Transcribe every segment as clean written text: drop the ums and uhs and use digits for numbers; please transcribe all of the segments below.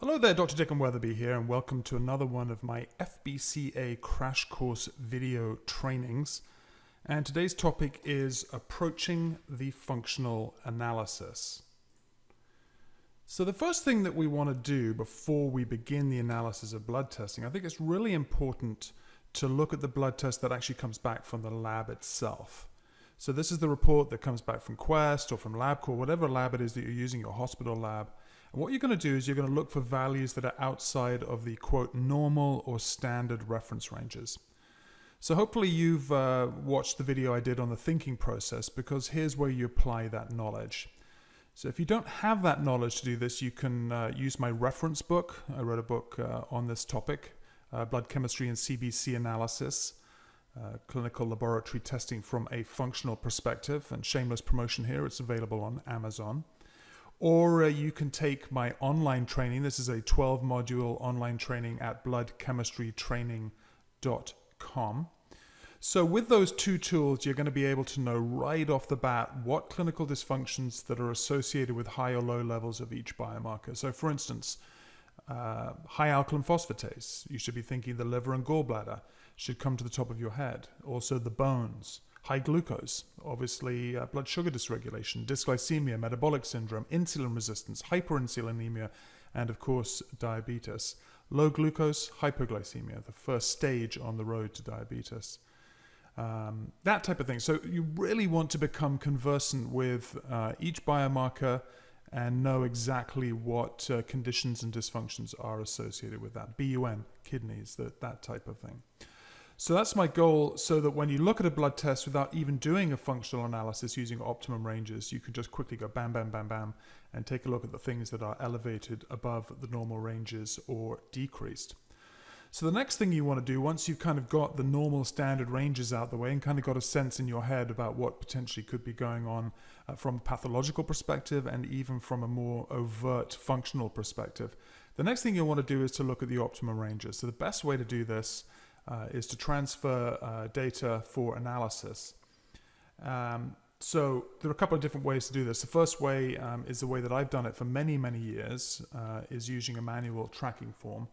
Hello there, Dr. Dicken Weatherby here, and welcome to another one of my FBCA crash course video trainings. And today's topic is approaching the functional analysis. So the first thing that we want to do before we begin the analysis of blood testing, I think it's really important to look at the blood test that actually comes back from the lab itself. So this is the report that comes back from Quest or from LabCorp, whatever lab it is that you're using, your hospital lab. And what you're going to do is you're going to look for values that are outside of the quote normal or standard reference ranges. So hopefully you've watched the video I did on the thinking process, because here's where you apply that knowledge. So if you don't have that knowledge to do this, you can use my reference book. I wrote a book on this topic, Blood Chemistry and CBC Analysis, Clinical Laboratory Testing from a Functional Perspective, and shameless promotion here, it's available on Amazon. Or you can take my online training. This is a 12-module online training at bloodchemistrytraining.com. So with those two tools, you're going to be able to know right off the bat what clinical dysfunctions that are associated with high or low levels of each biomarker. So for instance, high alkaline phosphatase, you should be thinking the liver and gallbladder should come to the top of your head. Also the bones. High glucose, obviously blood sugar dysregulation, dysglycemia, metabolic syndrome, insulin resistance, hyperinsulinemia, and of course diabetes. Low glucose, hypoglycemia, the first stage on the road to diabetes. That type of thing. So you really want to become conversant with each biomarker and know exactly what conditions and dysfunctions are associated with that. BUN, kidneys, that type of thing. So that's my goal, so that when you look at a blood test without even doing a functional analysis using optimum ranges, you can just quickly go bam, bam, bam, bam, and take a look at the things that are elevated above the normal ranges or decreased. So the next thing you want to do, once you've kind of got the normal standard ranges out the way and kind of got a sense in your head about what potentially could be going on from a pathological perspective and even from a more overt functional perspective, the next thing you'll want to do is to look at the optimum ranges. So the best way to do this is to transfer data for analysis. So there are a couple of different ways to do this. The first way is the way that I've done it for many, many years, is using a manual tracking form.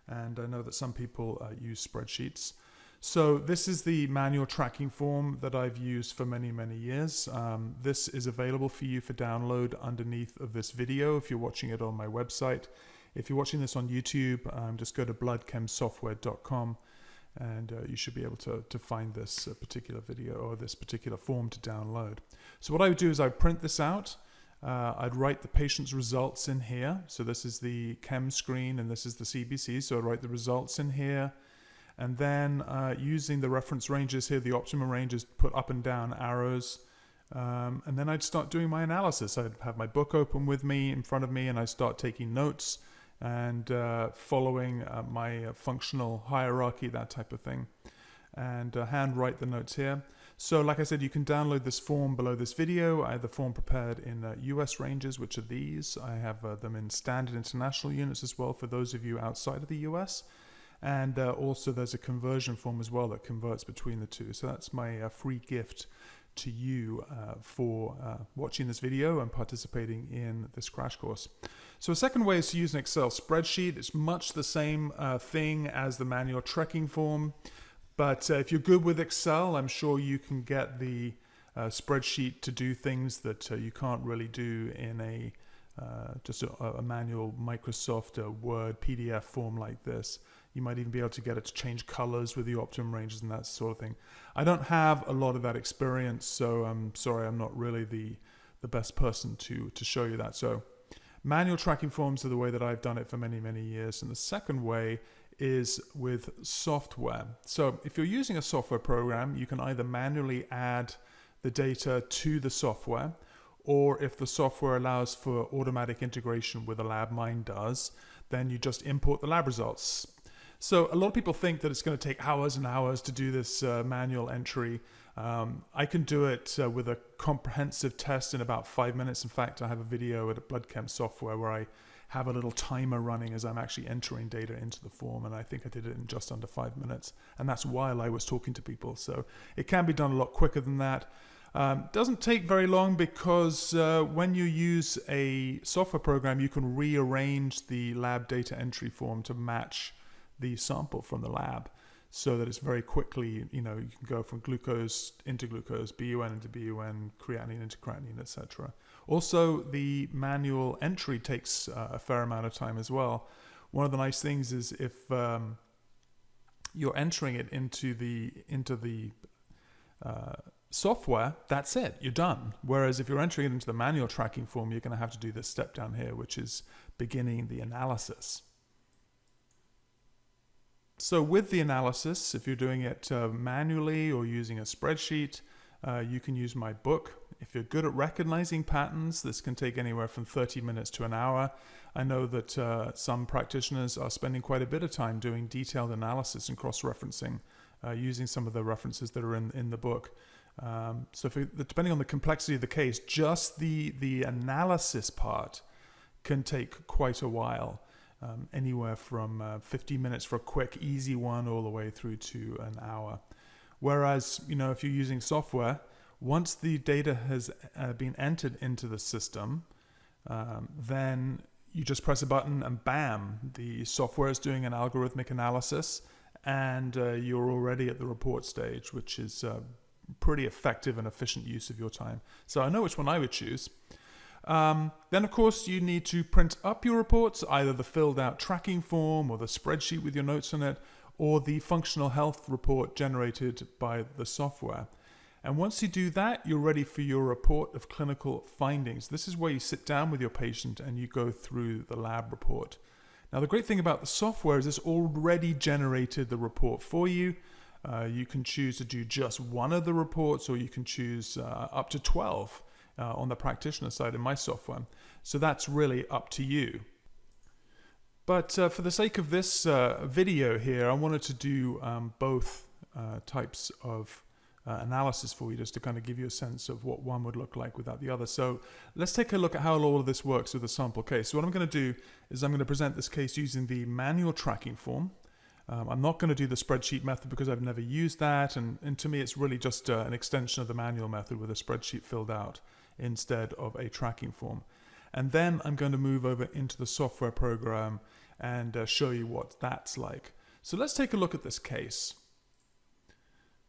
And I know that some people use spreadsheets. So this is the manual tracking form that I've used for many, many years. This is available for you for download underneath of this video if you're watching it on my website. If you're watching this on YouTube, just go to bloodchemsoftware.com. and you should be able to find this particular video or this particular form to download. So what I would do is I'd print this out. I'd write the patient's results in here. So this is the chem screen and this is the CBC. So I'd write the results in here. And then using the reference ranges here, the optimum ranges, put up and down arrows. And then I'd start doing my analysis. I'd have my book open with me in front of me and I start taking notes and following my functional hierarchy, that type of thing, and hand write the notes here. So like I said, you can download this form below this video. I have the form prepared in US ranges, which are these. I have them in standard international units as well for those of you outside of the US. And also there's a conversion form as well that converts between the two. So that's my free gift to you for watching this video and participating in this crash course. So a second way is to use an Excel spreadsheet. It's much the same thing as the manual tracking form, but if you're good with Excel, I'm sure you can get the spreadsheet to do things that you can't really do in a just a manual Microsoft Word PDF form like this. You might even be able to get it to change colors with the optimum ranges and that sort of thing. I don't have a lot of that experience, so I'm sorry, I'm not really the best person to show you that. So manual tracking forms are the way that I've done it for many, many years. And the second way is with software. So if you're using a software program, you can either manually add the data to the software, or if the software allows for automatic integration with a lab, mine does, then you just import the lab results. So a lot of people think that it's going to take hours and hours to do this manual entry. I can do it with a comprehensive test in about 5 minutes. In fact, I have a video at Blood Chem Software where I have a little timer running as I'm actually entering data into the form, and I think I did it in just under 5 minutes, and that's while I was talking to people. So it can be done a lot quicker than that. Doesn't take very long because when you use a software program, you can rearrange the lab data entry form to match the sample from the lab, so that it's very quickly, you can go from glucose into glucose, BUN into BUN, creatinine into creatinine, etc. Also, the manual entry takes a fair amount of time as well. One of the nice things is if you're entering it into the software, that's it, you're done. Whereas if you're entering it into the manual tracking form, you're going to have to do this step down here, which is beginning the analysis. So with the analysis, if you're doing it manually or using a spreadsheet, you can use my book. If you're good at recognizing patterns, this can take anywhere from 30 minutes to an hour. I know that some practitioners are spending quite a bit of time doing detailed analysis and cross-referencing using some of the references that are in the book. So depending on the complexity of the case, just the analysis part can take quite a while. Anywhere from 50 minutes for a quick, easy one all the way through to an hour. Whereas, if you're using software, once the data has been entered into the system, then you just press a button and bam, the software is doing an algorithmic analysis and you're already at the report stage, which is pretty effective and efficient use of your time. So I know which one I would choose. Then, of course, you need to print up your reports, either the filled out tracking form or the spreadsheet with your notes on it, or the functional health report generated by the software. And once you do that, you're ready for your report of clinical findings. This is where you sit down with your patient and you go through the lab report. Now, the great thing about the software is it's already generated the report for you. You can choose to do just one of the reports, or you can choose up to 12. On the practitioner side in my software. So that's really up to you. But for the sake of this video here, I wanted to do both types of analysis for you, just to kind of give you a sense of what one would look like without the other. So let's take a look at how all of this works with a sample case. So what I'm going to do is I'm going to present this case using the manual tracking form. I'm not going to do the spreadsheet method because I've never used that, and to me it's really just an extension of the manual method with a spreadsheet filled out instead of a tracking form. And then I'm going to move over into the software program and show you what that's like. So let's take a look at this case.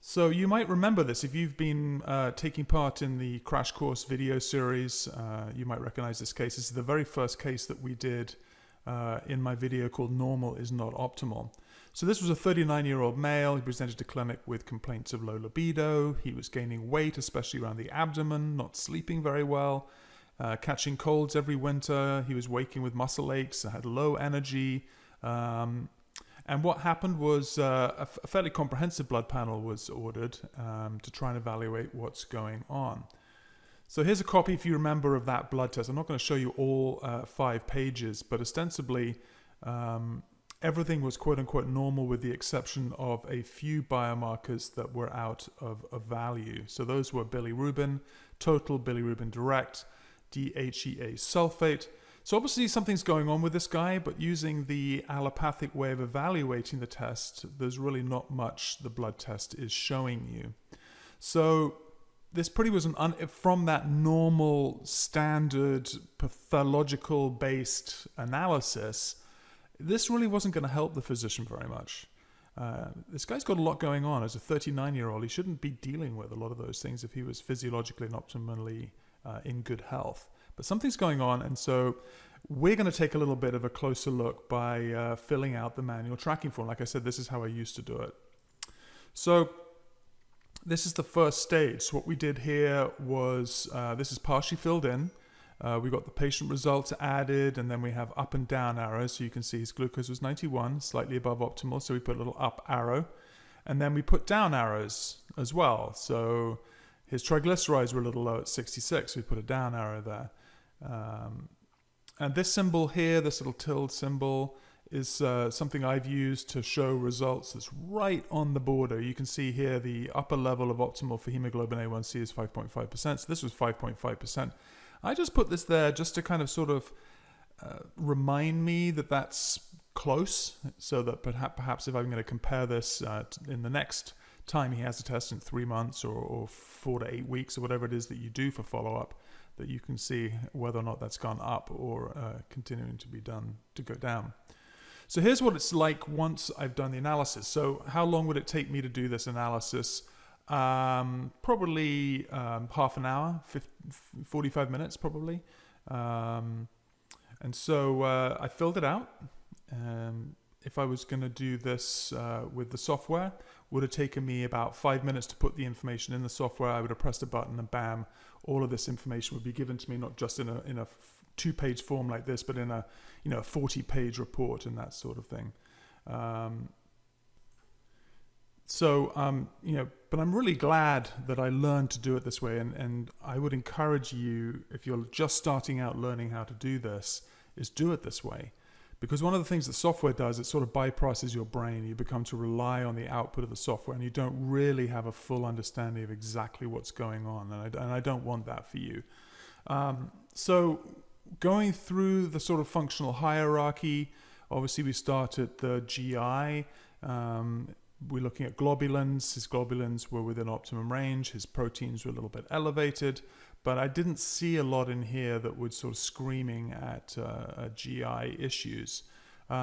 So you might remember this if you've been taking part in the Crash Course video series. You might recognize this case. This is the very first case that we did in my video called Normal is Not Optimal. So this was a 39-year-old male. He presented to clinic with complaints of low libido. He was gaining weight, especially around the abdomen, not sleeping very well, catching colds every winter. He was waking with muscle aches, had low energy. And what happened was a fairly comprehensive blood panel was ordered to try and evaluate what's going on. So here's a copy, if you remember, of that blood test. I'm not going to show you all 5 pages, but ostensibly everything was quote-unquote normal with the exception of a few biomarkers that were out of value. So those were bilirubin, total bilirubin direct, DHEA sulfate. So obviously something's going on with this guy, but using the allopathic way of evaluating the test, there's really not much the blood test is showing you. So this pretty was from that normal, standard, pathological-based analysis. This really wasn't going to help the physician very much. This guy's got a lot going on. As a 39-year-old, he shouldn't be dealing with a lot of those things if he was physiologically and optimally in good health. But something's going on, and so we're going to take a little bit of a closer look by filling out the manual tracking form. Like I said, this is how I used to do it. So this is the first stage. So what we did here was, this is partially filled in. We got the patient results added, and then we have up and down arrows. So you can see his glucose was 91, slightly above optimal. So we put a little up arrow, and then we put down arrows as well. So his triglycerides were a little low at 66. So we put a down arrow there. And this symbol here, this little tilde symbol, is something I've used to show results that's right on the border. You can see here the upper level of optimal for hemoglobin A1C is 5.5%. So this was 5.5%. I just put this there just to kind of sort of remind me that that's close, so that perhaps if I'm going to compare this in the next time he has a test in 3 months or 4 to 8 weeks or whatever it is that you do for follow-up, that you can see whether or not that's gone up or continuing to go down. So here's what it's like once I've done the analysis. So how long would it take me to do this analysis? Probably half an hour, 45 minutes probably. And so I filled it out. If I was going to do this with the software, would have taken me about 5 minutes to put the information in the software. I would have pressed a button and bam, all of this information would be given to me, not just in a 2-page form like this, but in a 40-page report and that sort of thing. But I'm really glad that I learned to do it this way, and I would encourage you, if you're just starting out learning how to do this, is do it this way. Because one of the things that software does, it sort of bypasses your brain. You become to rely on the output of the software, and you don't really have a full understanding of exactly what's going on, and I don't want that for you. So going through the sort of functional hierarchy, obviously we start at the GI. We're looking at globulins. His globulins were within optimum range. His proteins were a little bit elevated, but I didn't see a lot in here that was sort of screaming at GI issues.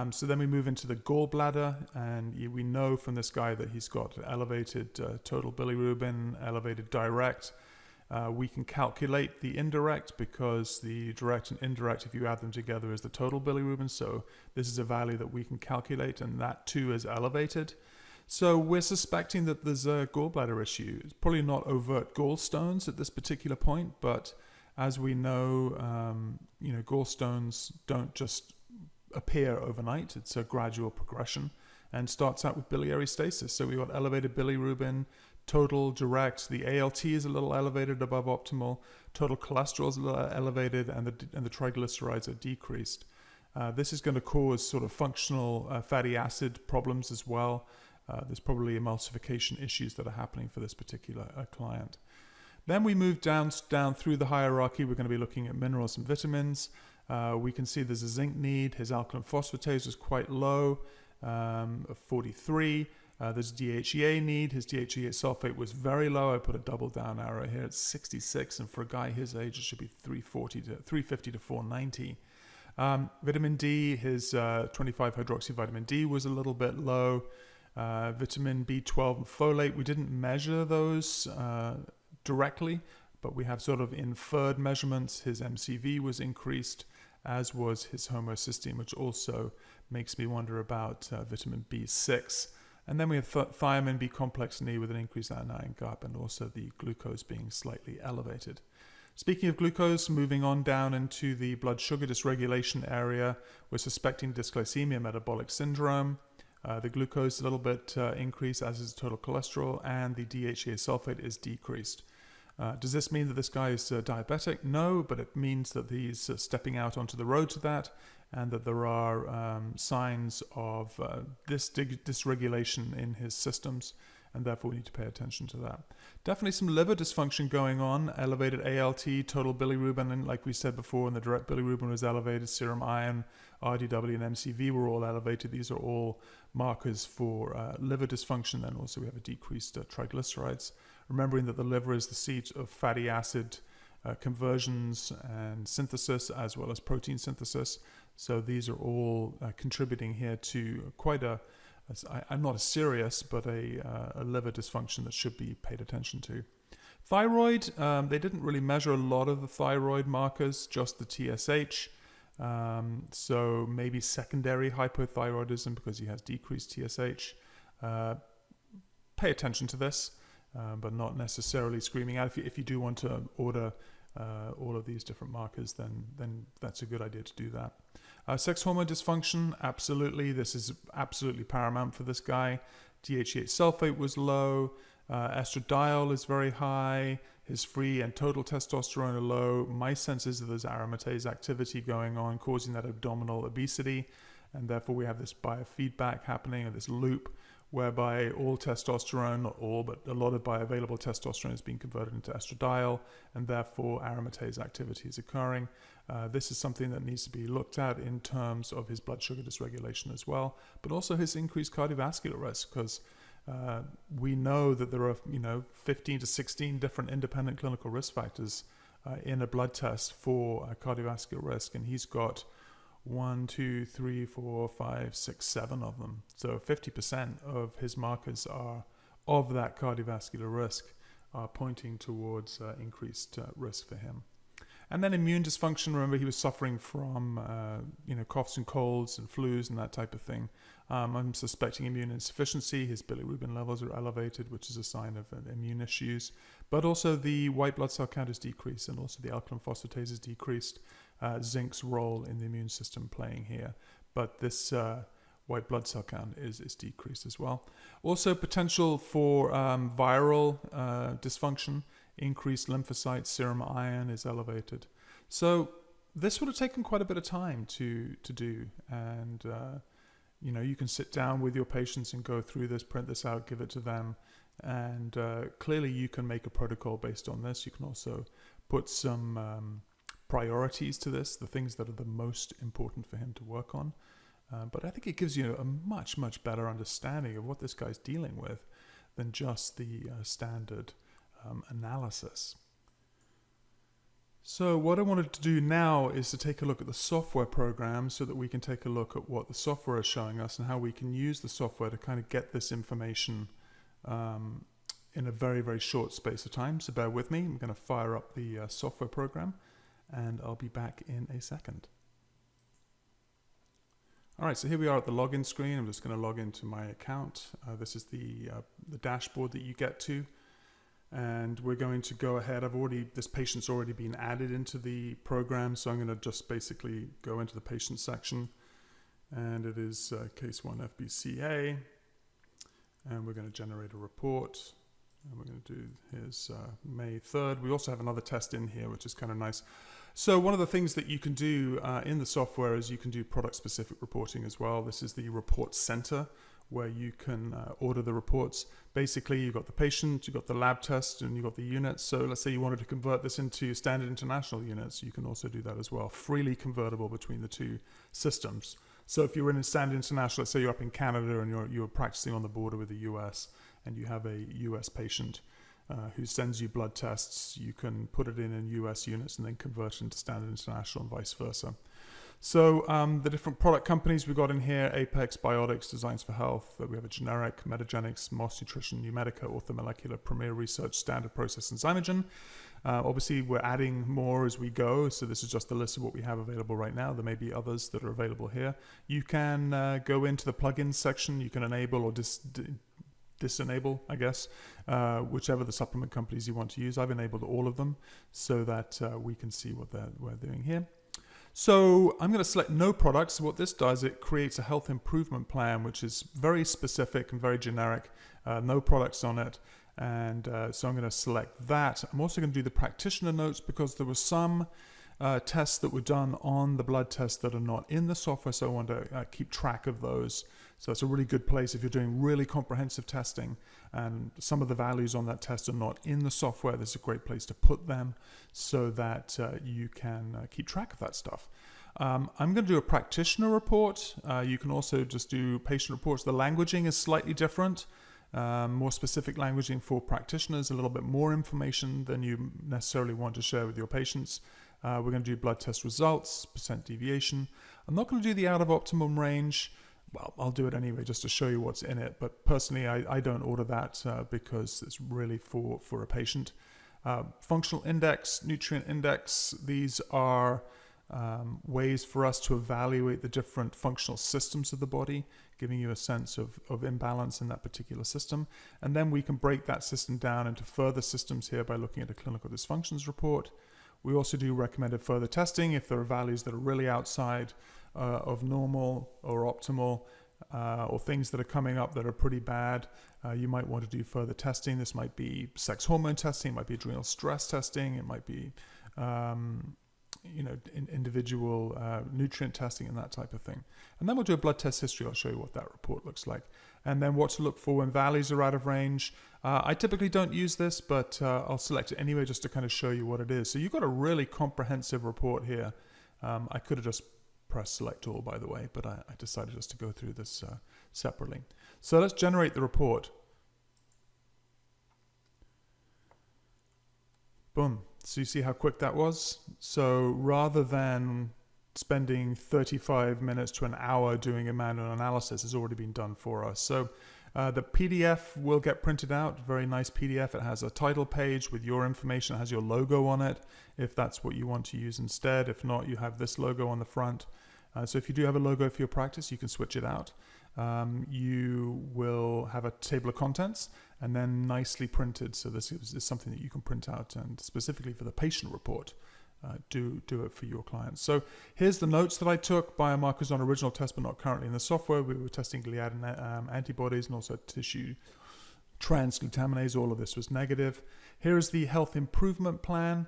So then we move into the gallbladder, and we know from this guy that he's got elevated total bilirubin, elevated direct. We can calculate the indirect because the direct and indirect, if you add them together, is the total bilirubin. So this is a value that we can calculate, and that too is elevated. So we're suspecting that there's a gallbladder issue. It's probably not overt gallstones at this particular point, but as we know, gallstones don't just appear overnight. It's a gradual progression and starts out with biliary stasis. So we've got elevated bilirubin, total direct. The ALT is a little elevated above optimal. Total cholesterol is a little elevated, and the triglycerides are decreased. This is going to cause sort of functional fatty acid problems as well. There's probably emulsification issues that are happening for this particular client. Then we move down through the hierarchy. We're going to be looking at minerals and vitamins. We can see there's a zinc need. His alkaline phosphatase was quite low, of 43. There's DHEA need. His DHEA sulfate was very low. I put a double down arrow here. It's 66, and for a guy his age, it should be 350 to 490. Vitamin D, his 25 hydroxy vitamin D was a little bit low. Vitamin B12 and folate, we didn't measure those directly, but we have sort of inferred measurements. His MCV was increased, as was his homocysteine, which also makes me wonder about vitamin B6. And then we have thiamine B complex in E with an increased anion gap, and also the glucose being slightly elevated. Speaking of glucose, moving on down into the blood sugar dysregulation area, we're suspecting dysglycemia metabolic syndrome. The glucose is a little bit increased, as is total cholesterol, and the DHEA sulfate is decreased. Does this mean that this guy is diabetic? No, but it means that he's stepping out onto the road to that, and that there are signs of this dysregulation in his systems, and therefore we need to pay attention to that. Definitely some liver dysfunction going on, elevated ALT, total bilirubin, and like we said before, and the direct bilirubin was elevated, serum iron, RDW, and MCV were all elevated. These are all markers for liver dysfunction, and also we have a decreased triglycerides. Remembering that the liver is the seat of fatty acid conversions and synthesis, as well as protein synthesis. So these are all contributing here to quite I'm not a serious, but a liver dysfunction that should be paid attention to. Thyroid, they didn't really measure a lot of the thyroid markers, just the TSH. So maybe secondary hypothyroidism because he has decreased TSH. Pay attention to this, but not necessarily screaming out. If you do want to order all of these different markers, then that's a good idea to do that. Sex hormone dysfunction, absolutely. This is absolutely paramount for this guy. DHEA sulfate was low. Estradiol is very high. His free and total testosterone are low. My sense is that there's aromatase activity going on, causing that abdominal obesity, and therefore we have this biofeedback happening, or this loop, whereby all testosterone, not all, but a lot of bioavailable testosterone is being converted into estradiol, and therefore aromatase activity is occurring. This is something that needs to be looked at in terms of his blood sugar dysregulation as well, but also his increased cardiovascular risk, because We know that there are 15 to 16 different independent clinical risk factors in a blood test for cardiovascular risk, and he's got 1, 2, 3, 4, 5, 6, 7 of them. So 50% of his markers are of that cardiovascular risk are pointing towards increased risk for him. And then immune dysfunction. Remember, he was suffering from coughs and colds and flus and that type of thing. I'm suspecting immune insufficiency. His bilirubin levels are elevated, which is a sign of immune issues. But also the white blood cell count is decreased, and also the alkaline phosphatase is decreased. Zinc's role in the immune system playing here. But this white blood cell count is decreased as well. Also potential for viral dysfunction. Increased lymphocytes, serum iron is elevated. So this would have taken quite a bit of time to do. And, you can sit down with your patients and go through this, print this out, give it to them. And clearly you can make a protocol based on this. You can also put some priorities to this, the things that are the most important for him to work on. But I think it gives you a much, much better understanding of what this guy's dealing with than just the standard analysis. So what I wanted to do now is to take a look at the software program so that we can take a look at what the software is showing us and how we can use the software to kind of get this information in a very, very short space of time. So bear with me. I'm going to fire up the software program and I'll be back in a second. All right, so here we are at the login screen. I'm just going to log into my account. This is the dashboard that you get to. And we're going to go ahead. This patient's already been added into the program, so I'm going to just basically go into the patient section. And it is case 1 FBCA. And we're going to generate a report. And we're going to do his May 3rd. We also have another test in here, which is kind of nice. So one of the things that you can do in the software is you can do product-specific reporting as well. This is the report center, where you can order the reports. Basically, you've got the patient, you've got the lab test, and you've got the units. So let's say you wanted to convert this into standard international units, you can also do that as well, freely convertible between the two systems. So if you're in a standard international, let's say you're up in Canada and you're practicing on the border with the US, and you have a US patient who sends you blood tests, you can put it in US units and then convert it into standard international and vice versa. So the different product companies we've got in here: Apex, Biotics, Designs for Health. We have a generic, Metagenics, Moss Nutrition, Numedica, Orthomolecular, Premier Research, Standard Process, and Zymergen. Obviously, we're adding more as we go, so this is just the list of what we have available right now. There may be others that are available here. You can go into the plugins section. You can enable or disenable, I guess, whichever the supplement companies you want to use. I've enabled all of them so that we can see what we're doing here. So I'm going to select no products. What this does, it creates a health improvement plan, which is very specific and very generic, no products on it. And so I'm going to select that. I'm also going to do the practitioner notes because there were some tests that were done on the blood test that are not in the software. So I want to keep track of those. So it's a really good place if you're doing really comprehensive testing and some of the values on that test are not in the software. This is a great place to put them so that you can keep track of that stuff. I'm going to do a practitioner report. You can also just do patient reports. The languaging is slightly different. More specific languaging for practitioners, a little bit more information than you necessarily want to share with your patients. We're going to do blood test results, percent deviation. I'm not going to do the out of optimum range. Well, I'll do it anyway just to show you what's in it. But personally, I don't order that because it's really for a patient. Functional index, nutrient index, these are ways for us to evaluate the different functional systems of the body, giving you a sense of imbalance in that particular system. And then we can break that system down into further systems here by looking at a clinical dysfunctions report. We also do recommended further testing if there are values that are really outside of normal or optimal, or things that are coming up that are pretty bad. You might want to do further testing. This might be sex hormone testing, it might be adrenal stress testing, it might be individual nutrient testing and that type of thing. And then we'll do a blood test history. I'll show you what that report looks like. And then what to look for when values are out of range. I typically don't use this, but I'll select it anyway just to kind of show you what it is. So you've got a really comprehensive report here. I could have just pressed select all, by the way, but I decided just to go through this separately. So let's generate the report. Boom. So you see how quick that was? So rather than spending 35 minutes to an hour doing a manual analysis, has already been done for us. So the PDF will get printed out, very nice PDF. It has a title page with your information, it has your logo on it, if that's what you want to use instead. If not, you have this logo on the front. So if you do have a logo for your practice, you can switch it out. You will have a table of contents and then nicely printed. So this is something that you can print out, and specifically for the patient report, do it for your clients. So here's the notes that I took. Biomarkers on original test but not currently in the software. We were testing gliadin antibodies and also tissue transglutaminase. All of this was negative. Here is the health improvement plan.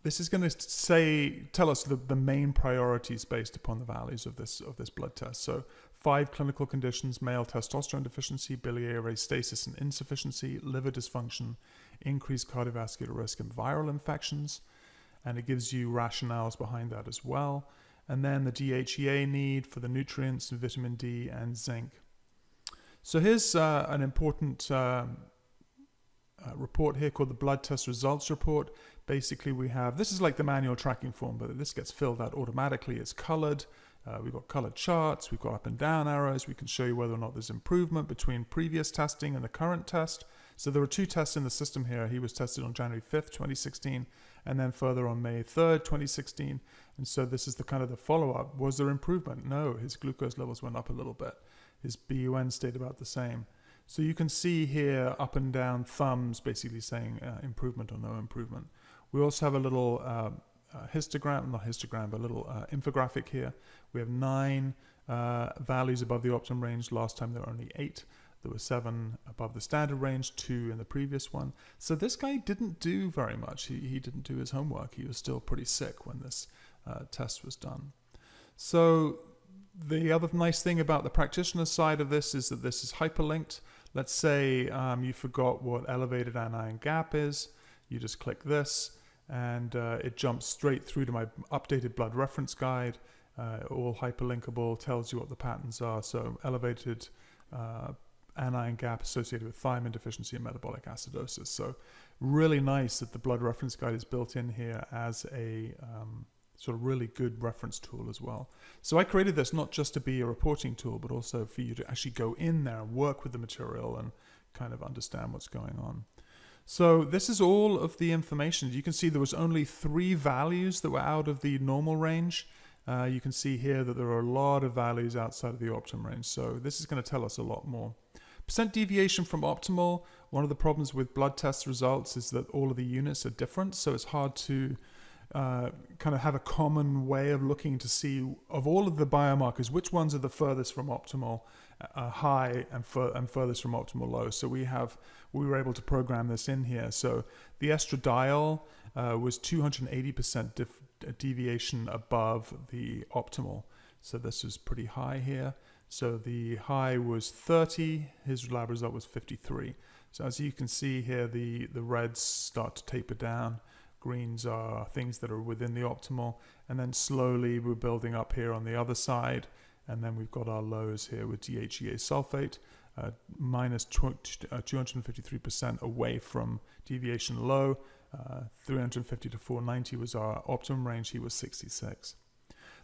This is going to tell us the main priorities based upon the values of this blood test. So 5 clinical conditions: male testosterone deficiency, biliary stasis and insufficiency, liver dysfunction, increased cardiovascular risk, and viral infections. And it gives you rationales behind that as well. And then the DHEA need for the nutrients and vitamin D and zinc. So here's an important report here called the blood test results report. Basically we have, this is like the manual tracking form, but this gets filled out automatically. It's colored. We've got colored charts. We've got up and down arrows. We can show you whether or not there's improvement between previous testing and the current test. So there are 2 tests in the system here. He was tested on January 5th, 2016, and then further on May 3rd, 2016. And so this is the kind of the follow-up. Was there improvement? No, his glucose levels went up a little bit. His BUN stayed about the same. So you can see here up and down thumbs basically saying improvement or no improvement. We also have a little histogram, not histogram, but a little infographic here. We have 9 values above the optimum range. Last time there were only 8. There were 7 above the standard range, 2 in the previous one. So this guy didn't do very much. He didn't do his homework. He was still pretty sick when this test was done. So the other nice thing about the practitioner side of this is that this is hyperlinked. Let's say you forgot what elevated anion gap is. You just click this and it jumps straight through to my updated blood reference guide. All hyperlinkable, tells you what the patterns are. So elevated anion gap associated with thiamine deficiency and metabolic acidosis. So really nice that the blood reference guide is built in here as a sort of really good reference tool as well. So I created this not just to be a reporting tool, but also for you to actually go in there and work with the material and kind of understand what's going on. So this is all of the information. You can see there was only 3 values that were out of the normal range. You can see here that there are a lot of values outside of the optimum range. So this is going to tell us a lot more. Percent deviation from optimal. One of the problems with blood test results is that all of the units are different. So it's hard to kind of have a common way of looking to see, of all of the biomarkers, which ones are the furthest from optimal high and furthest from optimal low. So we were able to program this in here. So the estradiol was 280% deviation above the optimal. So this is pretty high here. So the high was 30, his lab result was 53. So as you can see here, the reds start to taper down. Greens are things that are within the optimal. And then slowly we're building up here on the other side. And then we've got our lows here with DHEA sulfate, minus 253% away from deviation low. 350 to 490 was our optimum range. He was 66.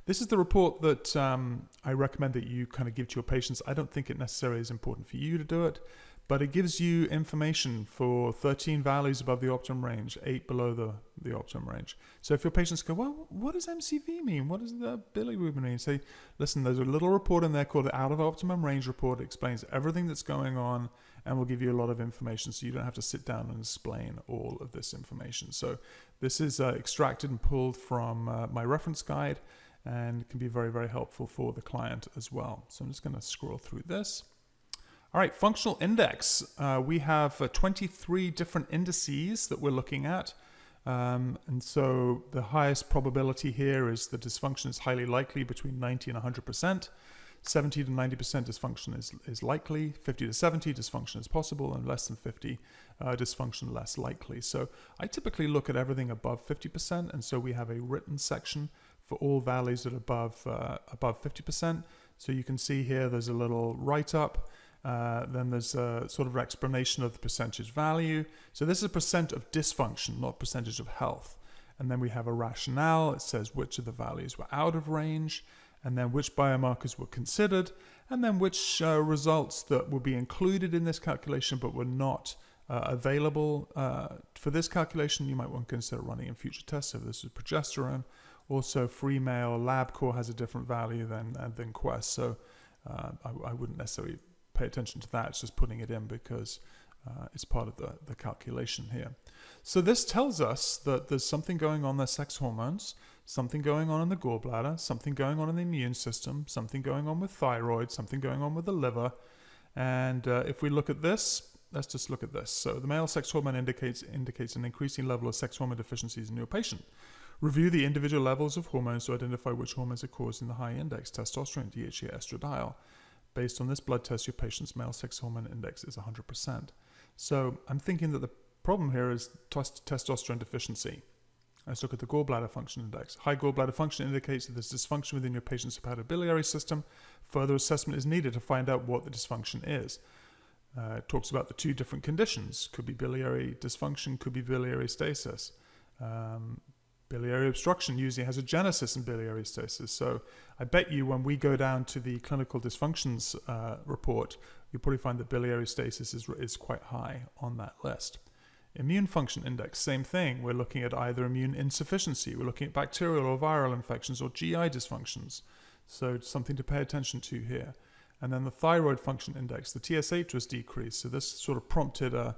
This is the report that I recommend that you kind of give to your patients. I don't think it necessarily is important for you to do it, but it gives you information for 13 values above the optimum range, 8 below the optimum range. So if your patients go, well, what does MCV mean? What does the bilirubin mean? Say, listen, there's a little report in there called the out of optimum range report. It explains everything that's going on and will give you a lot of information, so you don't have to sit down and explain all of this information. So this is extracted and pulled from my reference guide and can be very, very helpful for the client as well. So I'm just going to scroll through this. All right, functional index. We have 23 different indices that we're looking at. And so the highest probability here is the dysfunction is highly likely between 90 and 100%. 70 to 90% dysfunction is likely. 50 to 70 dysfunction is possible, and less than 50 dysfunction less likely. So I typically look at everything above 50%, and so we have a written section for all values that are above 50%. So you can see here there's a little write-up. Then there's a sort of explanation of the percentage value. So this is a percent of dysfunction, not percentage of health. And then we have a rationale. It says which of the values were out of range, and then which biomarkers were considered, and then which results that will be included in this calculation but were not available for this calculation. You might want to consider running in future tests. So this is progesterone. Also, free male LabCorp has a different value than Quest. So I wouldn't necessarily pay attention to that. It's just putting it in because it's part of the calculation here. So this tells us that there's something going on in the sex hormones, something going on in the gallbladder, something going on in the immune system, something going on with thyroid, something going on with the liver. And if we look at this, let's just look at this. So the male sex hormone indicates an increasing level of sex hormone deficiencies in your patient. Review the individual levels of hormones to identify which hormones are causing the high index, testosterone, DHEA, estradiol. Based on this blood test, your patient's male sex hormone index is 100%. So I'm thinking that the problem here is testosterone deficiency. Let's look at the gallbladder function index. High gallbladder function indicates that there's dysfunction within your patient's hepatobiliary system. Further assessment is needed to find out what the dysfunction is. It talks about the two different conditions. Could be biliary dysfunction, could be biliary stasis. Biliary obstruction usually has a genesis in biliary stasis. So I bet you when we go down to the clinical dysfunctions report, you'll probably find that biliary stasis is quite high on that list. Immune function index, same thing. We're looking at either immune insufficiency, we're looking at bacterial or viral infections or GI dysfunctions. So it's something to pay attention to here. And then the thyroid function index, the TSH was decreased. So this sort of prompted a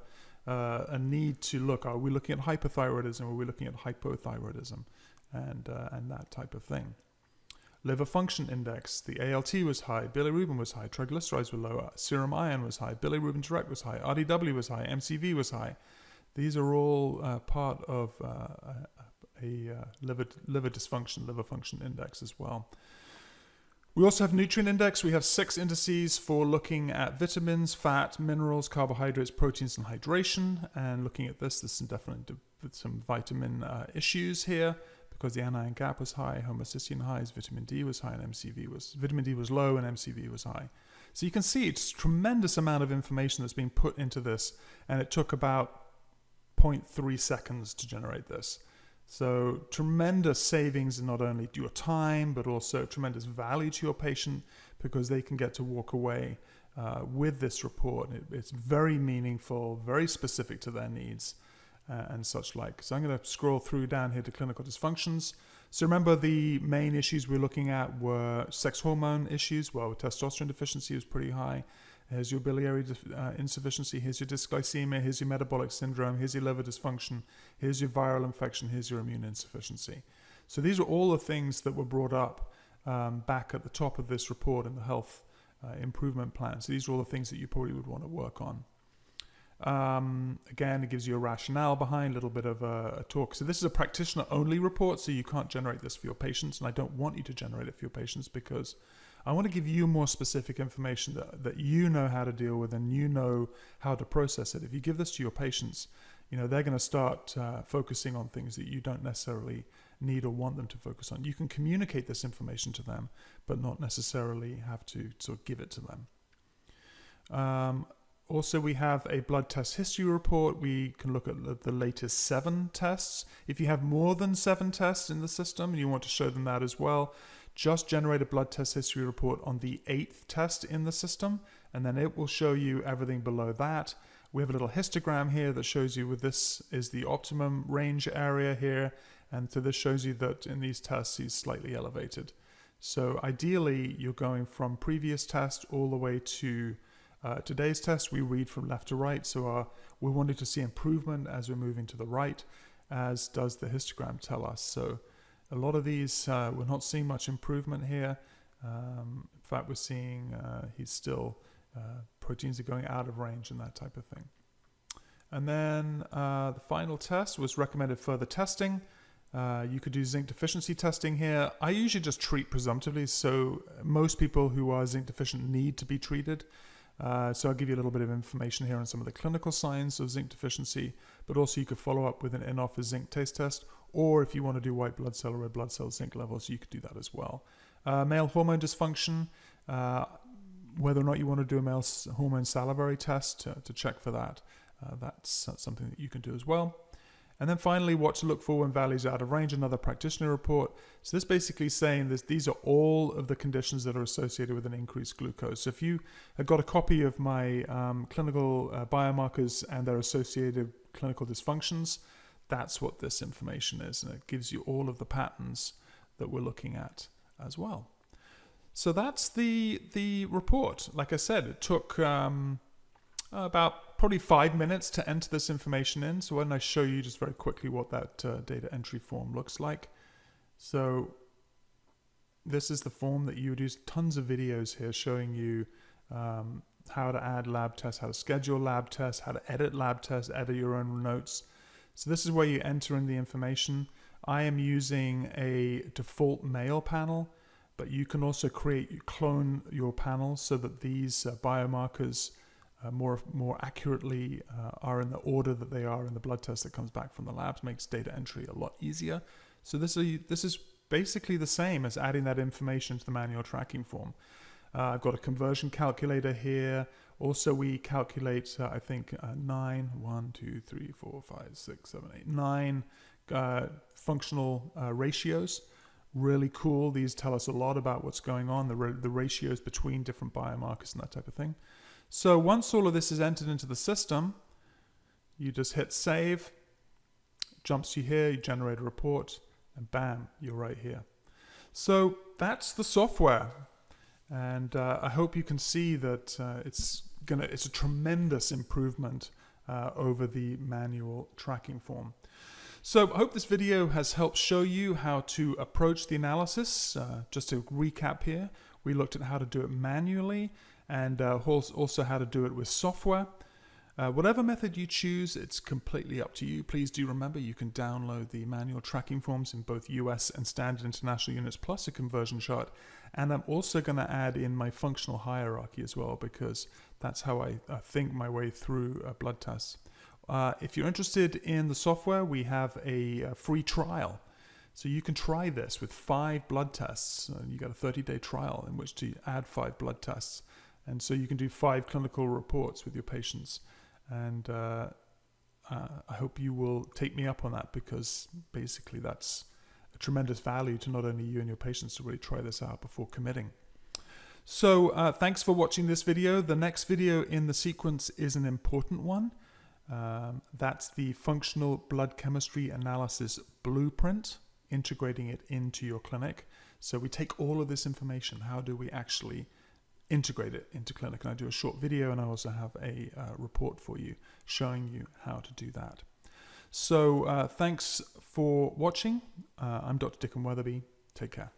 need to look, are we looking at hypothyroidism or are we looking at hypothyroidism and that type of thing. Liver function index, the ALT was high, bilirubin was high, triglycerides were low, serum iron was high, bilirubin direct was high, RDW was high, MCV was high. These are all part of a liver dysfunction, liver function index as well. We also have nutrient index. We have 6 indices for looking at vitamins, fat, minerals, carbohydrates, proteins, and hydration. And looking at this, there's definitely some vitamin issues here because the anion gap was high, homocysteine highs, vitamin D was high, and vitamin D was low, and MCV was high. So you can see it's a tremendous amount of information that's being put into this, and it took about 0.3 seconds to generate this. So tremendous savings in not only your time, but also tremendous value to your patient because they can get to walk away with this report. It's very meaningful, very specific to their needs and such like. So I'm going to scroll through down here to clinical dysfunctions. So remember the main issues we're looking at were sex hormone issues. Well, testosterone deficiency was pretty high. Here's your biliary insufficiency, here's your dysglycemia, here's your metabolic syndrome, here's your liver dysfunction, here's your viral infection, here's your immune insufficiency. So these are all the things that were brought up back at the top of this report in the health improvement plan. So these are all the things that you probably would want to work on. Again, it gives you a rationale behind, a little bit of a talk. So this is a practitioner-only report, so you can't generate this for your patients, and I don't want you to generate it for your patients because I want to give you more specific information that you know how to deal with and you know how to process it. If you give this to your patients, they're going to start focusing on things that you don't necessarily need or want them to focus on. You can communicate this information to them, but not necessarily have to sort of give it to them. Also, we have a blood test history report. We can look at the latest 7 tests. If you have more than 7 tests in the system and you want to show them that as well, just generate a blood test history report on the 8th test in the system, and then it will show you everything below that. We have a little histogram here that shows you with this is the optimum range area here, and so this shows you that in these tests he's slightly elevated. So ideally you're going from previous test all the way to today's test. We read from left to right, so we're wanting to see improvement as we're moving to the right, as does the histogram tell us. So a lot of these, we're not seeing much improvement here. In fact, we're seeing he's still, proteins are going out of range and that type of thing. And then the final test was recommended further testing. You could do zinc deficiency testing here. I usually just treat presumptively, so most people who are zinc deficient need to be treated. So I'll give you a little bit of information here on some of the clinical signs of zinc deficiency, but also you could follow up with an in-office zinc taste test, or if you want to do white blood cell or red blood cell zinc levels, you could do that as well. Male hormone dysfunction, whether or not you want to do a male hormone salivary test to check for that. That's something that you can do as well. And then finally, what to look for when values are out of range, another practitioner report. So this basically saying that these are all of the conditions that are associated with an increased glucose. So if you have got a copy of my clinical biomarkers and their associated clinical dysfunctions, that's what this information is. And it gives you all of the patterns that we're looking at as well. So that's the report. Like I said, it took about probably 5 minutes to enter this information in. So why don't I show you just very quickly what that data entry form looks like. So this is the form that you would use. Tons of videos here showing you how to add lab tests, how to schedule lab tests, how to edit lab tests, edit your own notes. So this is where you enter in the information. I am using a default male panel, but you can also clone your panel so that these biomarkers more accurately are in the order that they are in the blood test that comes back from the labs. Makes data entry a lot easier. So this is basically the same as adding that information to the manual tracking form. I've got a conversion calculator here. Also, we calculate, I think, 9 functional ratios. Really cool. These tell us a lot about what's going on, the ratios between different biomarkers and that type of thing. So once all of this is entered into the system, you just hit save, jumps you here, you generate a report, and bam, you're right here. So that's the software. And I hope you can see that it's a tremendous improvement over the manual tracking form. So I hope this video has helped show you how to approach the analysis. Just to recap here, we looked at how to do it manually and also how to do it with software. Whatever method you choose, it's completely up to you. Please do remember you can download the manual tracking forms in both US and standard international units plus a conversion chart. And I'm also going to add in my functional hierarchy as well, because that's how I think my way through blood tests. If you're interested in the software, we have a free trial. So you can try this with 5 blood tests. You got a 30-day trial in which to add 5 blood tests. And so you can do 5 clinical reports with your patients. And I hope you will take me up on that, because basically that's a tremendous value to not only you and your patients to really try this out before committing. So thanks for watching this video. The next video in the sequence is an important one. That's the functional blood chemistry analysis blueprint, integrating it into your clinic. So we take all of this information. How do we actually integrate it into clinic? And I do a short video, and I also have a report for you showing you how to do that. So thanks for watching. I'm Dr. Dicken Weatherby. Take care.